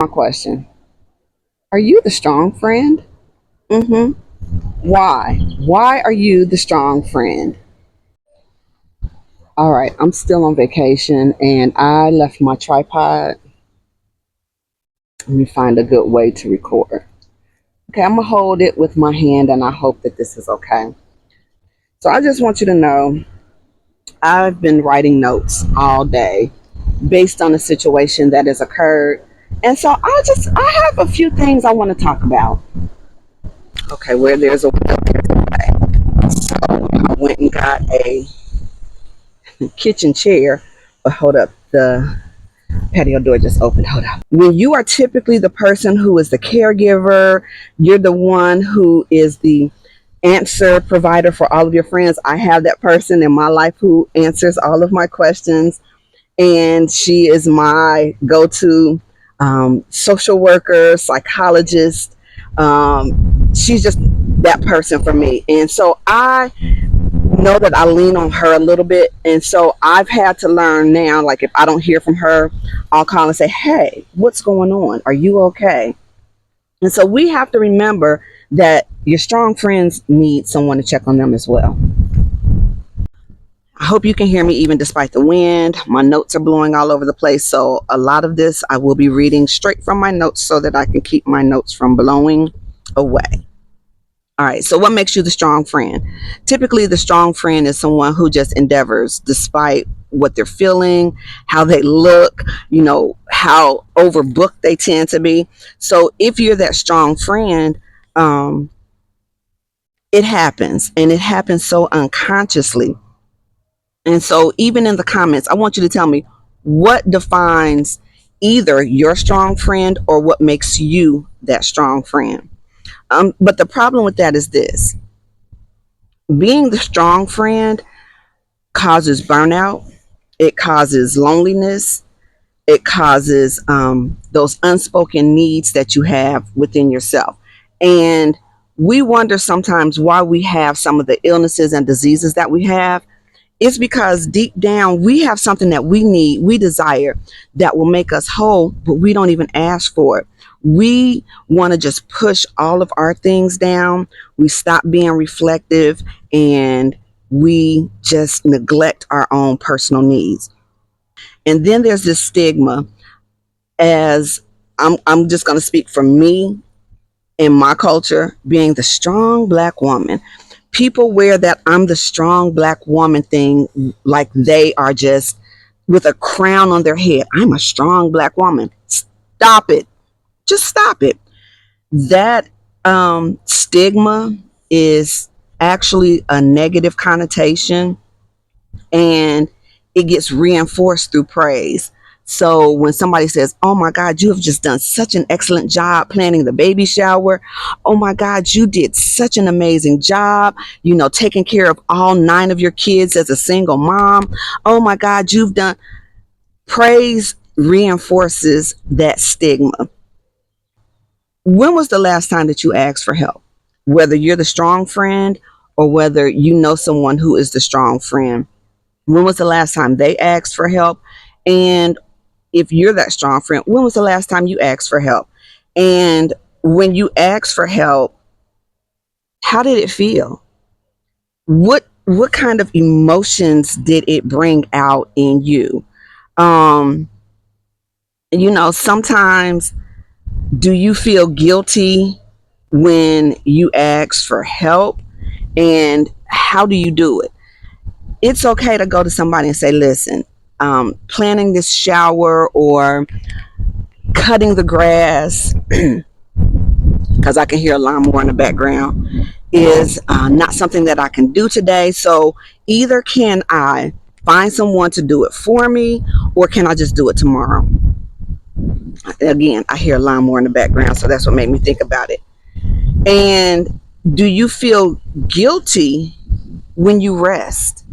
My question: are you the strong friend? Mm-hmm. Why? Why are you the strong friend? All right, I'm still on vacation and I left my tripod. Let me find a good way to record. Okay, I'm gonna hold it with my hand and I hope that this is okay. So I just want you to know I've been writing notes all day based on a situation that has occurred. And so I have a few things I want to talk about. Okay, where there's a will, there's a way. So I went and got a kitchen chair. But hold up, the patio door just opened. Hold up. When you are typically the person who is the caregiver, you're the one who is the answer provider for all of your friends. I have that person in my life who answers all of my questions, and she is my go-to social worker, psychologist. She's just that person for me, and so I know that I lean on her a little bit. And so I've had to learn now, like if I don't hear from her, I'll call and say, hey, what's going on? Are you okay? And so we have to remember that your strong friends need someone to check on them as well. I hope you can hear me even despite the wind. My notes are blowing all over the place. So a lot of this I will be reading straight from my notes so that I can keep my notes from blowing away. All right, so what makes you the strong friend? Typically, the strong friend is someone who just endeavors despite what they're feeling, how they look, how overbooked they tend to be. So if you're that strong friend, um, it happens, and it happens so unconsciously. And so, even in the comments, I want you to tell me what defines either your strong friend or what makes you that strong friend. But the problem with that is this: being the strong friend causes burnout, it causes loneliness, it causes those unspoken needs that you have within yourself. And we wonder sometimes why we have some of the illnesses and diseases that we have. It's because deep down we have something that we need, we desire, that will make us whole, but we don't even ask for it. We want to just push all of our things down. We stop being reflective and we just neglect our own personal needs. And then there's this stigma, as I'm just going to speak for me in my culture, being the strong black woman. People wear that I'm the strong black woman thing like they are just with a crown on their head. I'm a strong black woman. Stop it. Just stop it. That stigma is actually a negative connotation, and it gets reinforced through praise. So when somebody says, oh my God, you have just done such an excellent job planning the baby shower. Oh my God, you did such an amazing job, taking care of all 9 of your kids as a single mom. Oh my God, you've done. Praise reinforces that stigma. When was the last time that you asked for help? Whether you're the strong friend or whether you know someone who is the strong friend. When was the last time they asked for help? And if you're that strong friend, when was the last time you asked for help? And when you asked for help, how did it feel? What kind of emotions did it bring out in you? Um, Sometimes do you feel guilty when you ask for help? And how do you do it? It's okay to go to somebody and say, listen, planning this shower or cutting the grass, because I can hear a lawnmower in the background, is not something that I can do today. So either can I find someone to do it for me, or can I just do it tomorrow? Again, I hear a lawnmower in the background, so that's what made me think about it. And do you feel guilty when you rest?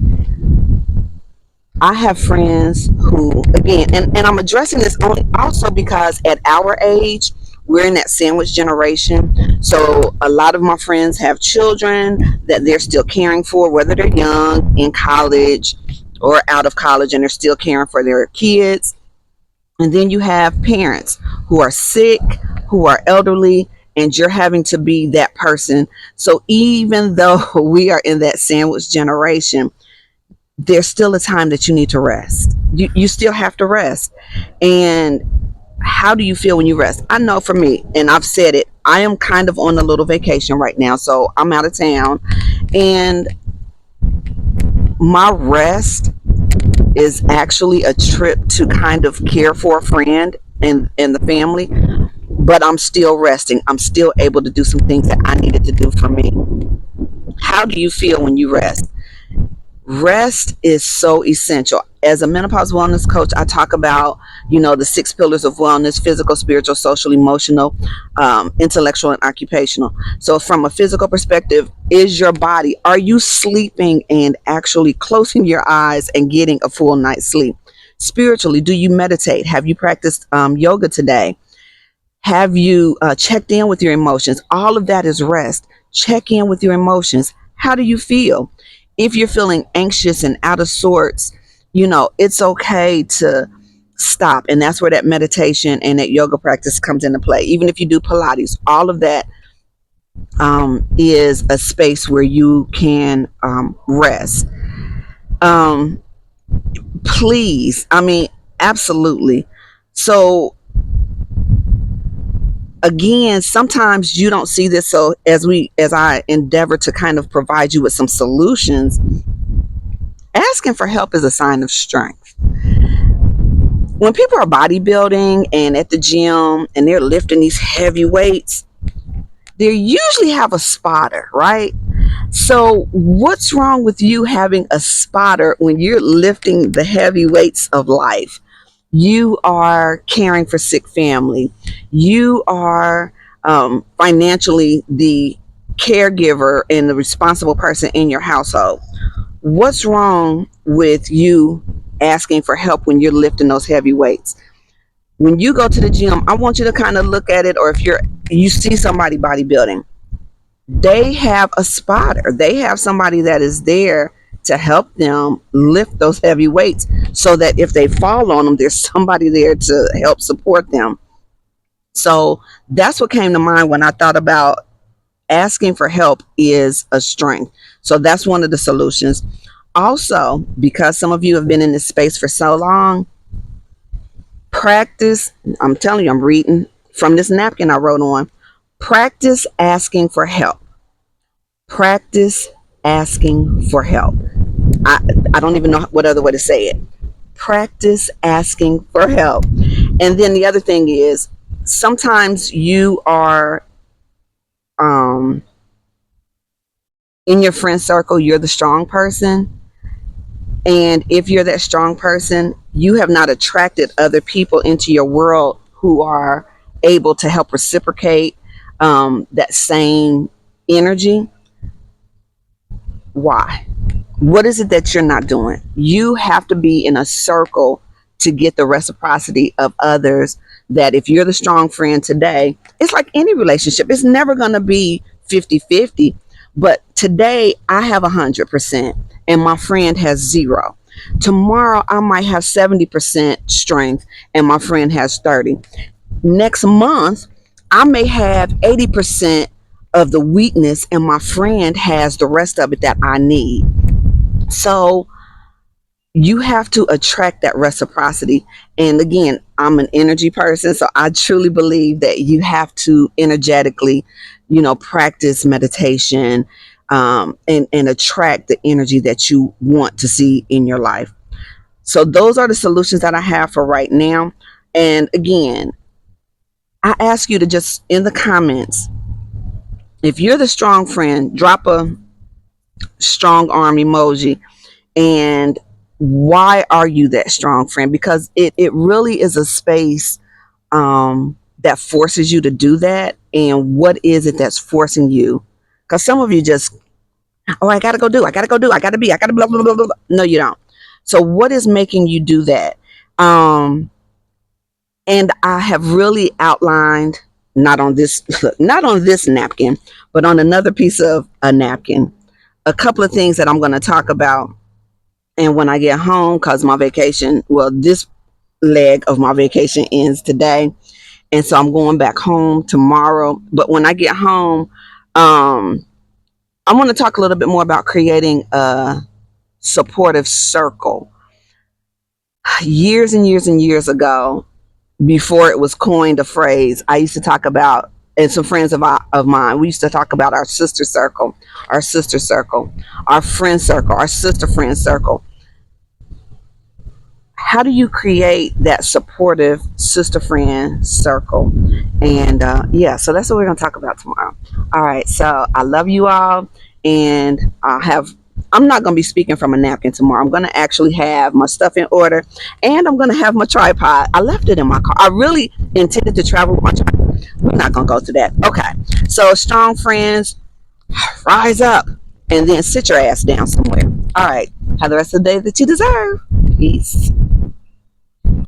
I have friends who, again, and I'm addressing this only also because at our age, we're in that sandwich generation. So a lot of my friends have children that they're still caring for, whether they're young, in college, or out of college, and they're still caring for their kids. And then you have parents who are sick, who are elderly, and you're having to be that person. So even though we are in that sandwich generation, there's still a time that you need to rest. You still have to rest. And how do you feel when you rest? I know for me, and I've said it, I am kind of on a little vacation right now. So I'm out of town. And my rest is actually a trip to kind of care for a friend and the family, but I'm still resting. I'm still able to do some things that I needed to do for me. How do you feel when you rest? Rest is so essential. As a menopause wellness coach, I talk about, the 6 pillars of wellness: physical, spiritual, social, emotional, intellectual, and occupational. So from a physical perspective, is your body, are you sleeping and actually closing your eyes and getting a full night's sleep? Spiritually, do you meditate? Have you practiced yoga today? Have you checked in with your emotions? All of that is rest. Check in with your emotions. How do you feel? If you're feeling anxious and out of sorts, it's okay to stop. And that's where that meditation and that yoga practice comes into play. Even if you do Pilates, all of that is a space where you can rest. Um, please, I mean, absolutely. So, again, sometimes you don't see this. So as I endeavor to kind of provide you with some solutions, asking for help is a sign of strength. When people are bodybuilding and at the gym and they're lifting these heavy weights, they usually have a spotter, right? So what's wrong with you having a spotter when you're lifting the heavy weights of life? You are caring for sick family. You are financially the caregiver and the responsible person in your household. What's wrong with you asking for help when you're lifting those heavy weights? When you go to the gym, I want you to kind of look at it, or if you see somebody bodybuilding, they have a spotter. They have somebody that is there to help them lift those heavy weights, so that if they fall on them, there's somebody there to help support them. So that's what came to mind when I thought about asking for help is a strength. So that's one of the solutions. Also, because some of you have been in this space for so long, practice. I'm telling you, I'm reading from this napkin I wrote on. Practice asking for help. Practice asking for help. I, I don't even know what other way to say it. Practice asking for help. And then the other thing is, sometimes you are um, in your friend circle, you're the strong person. And if you're that strong person, you have not attracted other people into your world who are able to help reciprocate that same energy. Why? What is it that you're not doing? You have to be in a circle to get the reciprocity of others. That if you're the strong friend today, it's like any relationship, it's never going to be 50-50. But today I have 100% and my friend has zero. Tomorrow I might have 70% strength and my friend has 30. Next month I may have 80% of the weakness and my friend has the rest of it that I need. So you have to attract that reciprocity. And again, I'm an energy person, so I truly believe that you have to energetically, practice meditation, and attract the energy that you want to see in your life. So those are the solutions that I have for right now. And again, I ask you to just in the comments, if you're the strong friend, drop a strong arm emoji. And why are you that strong friend? Because it really is a space that forces you to do that. And what is it that's forcing you? Because some of you just, oh, I gotta go do, I gotta go do, I gotta be, I gotta blah blah blah blah. No, you don't. So what is making you do that? And I have really outlined, not on this not on this napkin, but on another piece of a napkin, a couple of things that I'm going to talk about. And when I get home, because my vacation, well, this leg of my vacation ends today, and so I'm going back home tomorrow. But when I get home, I want to talk a little bit more about creating a supportive circle. Years and years and years ago, before it was coined a phrase, I used to talk about, and some friends of mine, we used to talk about our sister circle, our friend circle, our sister friend circle. How do you create that supportive sister friend circle? And yeah, so that's what we're going to talk about tomorrow. All right, so I love you all, and I'm not going to be speaking from a napkin tomorrow. I'm going to actually have my stuff in order, and I'm going to have my tripod. I left it in my car. I really intended to travel with my tripod. We're not going to go to that. Okay, so strong friends, rise up and then sit your ass down somewhere. All right, have the rest of the day that you deserve. Peace.